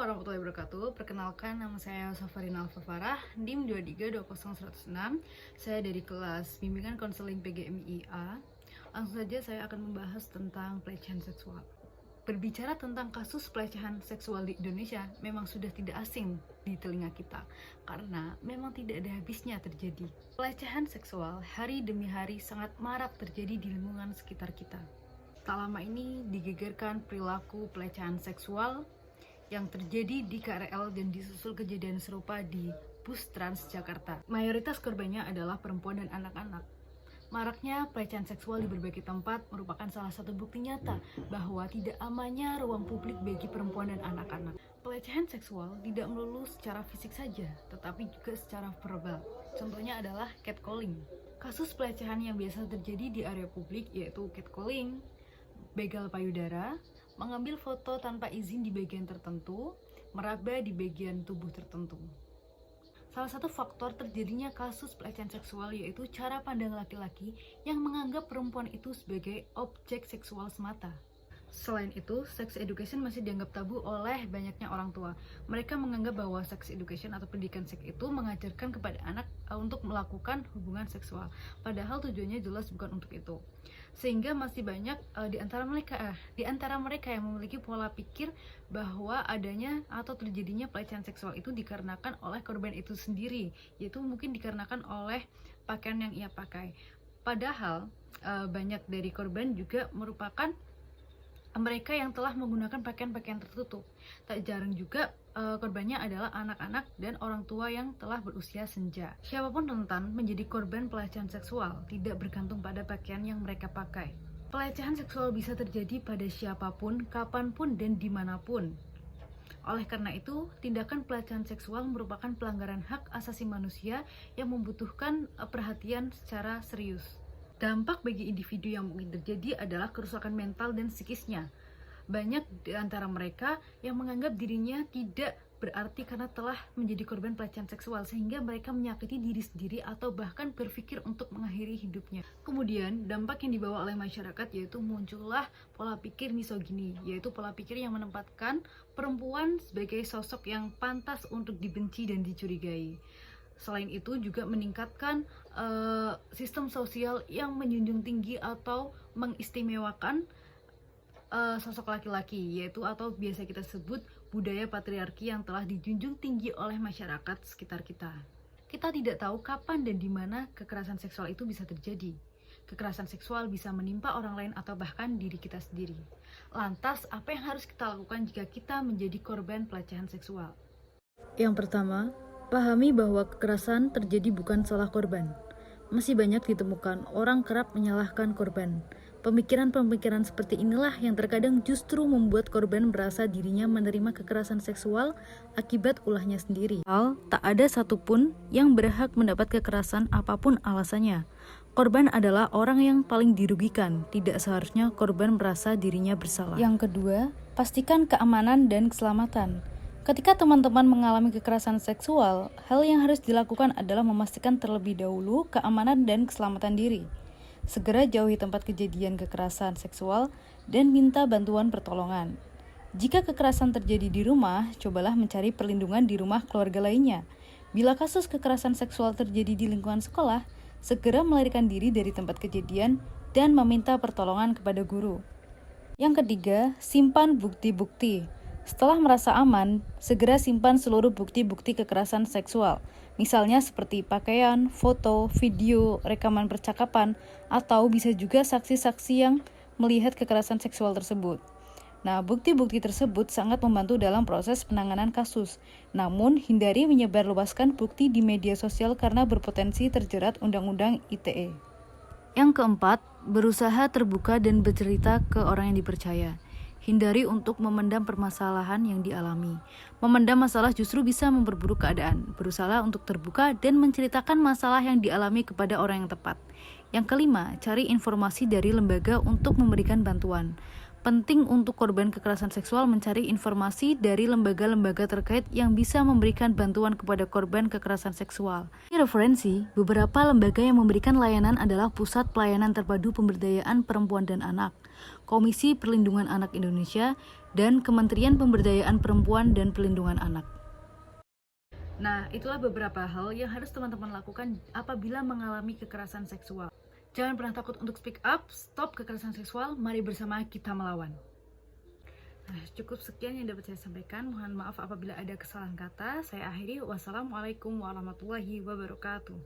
warahmatullahi wabarakatuh. Perkenalkan, nama saya Safarina Alfafarah, NIM 2320106. Saya dari kelas Bimbingan Konseling PGMIA. Langsung saja saya akan membahas tentang pelecehan seksual. Berbicara tentang kasus pelecehan seksual di Indonesia memang sudah tidak asing di telinga kita, karena memang tidak ada habisnya terjadi. Pelecehan seksual hari demi hari sangat marak terjadi di lingkungan sekitar kita. Tak lama ini digegerkan perilaku pelecehan seksual yang terjadi di KRL dan disusul kejadian serupa di bus Transjakarta. Mayoritas korbannya adalah perempuan dan anak-anak. Maraknya pelecehan seksual di berbagai tempat merupakan salah satu bukti nyata bahwa tidak amannya ruang publik bagi perempuan dan anak-anak. Pelecehan seksual tidak melulu secara fisik saja, tetapi juga secara verbal. Contohnya adalah catcalling. Kasus pelecehan yang biasa terjadi di area publik yaitu catcalling, begal payudara, mengambil foto tanpa izin di bagian tertentu, meraba di bagian tubuh tertentu. Salah satu faktor terjadinya kasus pelecehan seksual yaitu cara pandang laki-laki yang menganggap perempuan itu sebagai objek seksual semata. Selain itu, sex education masih dianggap tabu oleh banyaknya orang tua. Mereka menganggap bahwa sex education atau pendidikan seks itu mengajarkan kepada anak untuk melakukan hubungan seksual. Padahal tujuannya jelas bukan untuk itu. Sehingga masih banyak di antara mereka yang memiliki pola pikir bahwa adanya atau terjadinya pelecehan seksual itu dikarenakan oleh korban itu sendiri, yaitu mungkin dikarenakan oleh pakaian yang ia pakai. Padahal banyak dari korban juga merupakan mereka yang telah menggunakan pakaian-pakaian tertutup. Tak jarang juga korbannya adalah anak-anak dan orang tua yang telah berusia senja. Siapapun rentan menjadi korban pelecehan seksual, tidak bergantung pada pakaian yang mereka pakai. Pelecehan seksual bisa terjadi pada siapapun, kapanpun, dan dimanapun. Oleh karena itu, tindakan pelecehan seksual merupakan pelanggaran hak asasi manusia yang membutuhkan perhatian secara serius. Dampak bagi individu yang mungkin terjadi adalah kerusakan mental dan psikisnya. Banyak di antara mereka yang menganggap dirinya tidak berarti karena telah menjadi korban pelecehan seksual, sehingga mereka menyakiti diri sendiri atau bahkan berpikir untuk mengakhiri hidupnya. Kemudian, dampak yang dibawa oleh masyarakat yaitu muncullah pola pikir misogini, yaitu pola pikir yang menempatkan perempuan sebagai sosok yang pantas untuk dibenci dan dicurigai. Selain itu juga meningkatkan sistem sosial yang menjunjung tinggi atau mengistimewakan sosok laki-laki, yaitu atau biasa kita sebut budaya patriarki yang telah dijunjung tinggi oleh masyarakat sekitar kita. Kita tidak tahu kapan dan di mana kekerasan seksual itu bisa terjadi. Kekerasan seksual bisa menimpa orang lain atau bahkan diri kita sendiri. Lantas, apa yang harus kita lakukan jika kita menjadi korban pelecehan seksual? Yang pertama, pahami bahwa kekerasan terjadi bukan salah korban. Masih banyak ditemukan orang kerap menyalahkan korban. Pemikiran-pemikiran seperti inilah yang terkadang justru membuat korban merasa dirinya menerima kekerasan seksual akibat ulahnya sendiri. Tak ada satupun yang berhak mendapat kekerasan apapun alasannya. Korban adalah orang yang paling dirugikan. Tidak seharusnya korban merasa dirinya bersalah. Yang kedua, pastikan keamanan dan keselamatan. Ketika teman-teman mengalami kekerasan seksual, hal yang harus dilakukan adalah memastikan terlebih dahulu keamanan dan keselamatan diri. Segera jauhi tempat kejadian kekerasan seksual dan minta bantuan pertolongan. Jika kekerasan terjadi di rumah, cobalah mencari perlindungan di rumah keluarga lainnya. Bila kasus kekerasan seksual terjadi di lingkungan sekolah, segera melarikan diri dari tempat kejadian dan meminta pertolongan kepada guru. Yang ketiga, simpan bukti-bukti. Setelah merasa aman, segera simpan seluruh bukti-bukti kekerasan seksual, misalnya seperti pakaian, foto, video, rekaman percakapan, atau bisa juga saksi-saksi yang melihat kekerasan seksual tersebut. Nah, bukti-bukti tersebut sangat membantu dalam proses penanganan kasus. Namun, hindari menyebarluaskan bukti di media sosial karena berpotensi terjerat Undang-Undang ITE. Yang keempat, berusaha terbuka dan bercerita ke orang yang dipercaya. Hindari untuk memendam permasalahan yang dialami. Memendam masalah justru bisa memperburuk keadaan. Berusaha untuk terbuka dan menceritakan masalah yang dialami kepada orang yang tepat. Yang kelima, cari informasi dari lembaga untuk memberikan bantuan. Penting untuk korban kekerasan seksual mencari informasi dari lembaga-lembaga terkait yang bisa memberikan bantuan kepada korban kekerasan seksual. Ini referensi, beberapa lembaga yang memberikan layanan adalah Pusat Pelayanan Terpadu Pemberdayaan Perempuan dan Anak, Komisi Perlindungan Anak Indonesia, dan Kementerian Pemberdayaan Perempuan dan Pelindungan Anak. Nah, itulah beberapa hal yang harus teman-teman lakukan apabila mengalami kekerasan seksual. Jangan pernah takut untuk speak up, stop kekerasan seksual, mari bersama kita melawan. Nah, cukup sekian yang dapat saya sampaikan. Mohon maaf apabila ada kesalahan kata. Saya akhiri. Wassalamualaikum warahmatullahi wabarakatuh.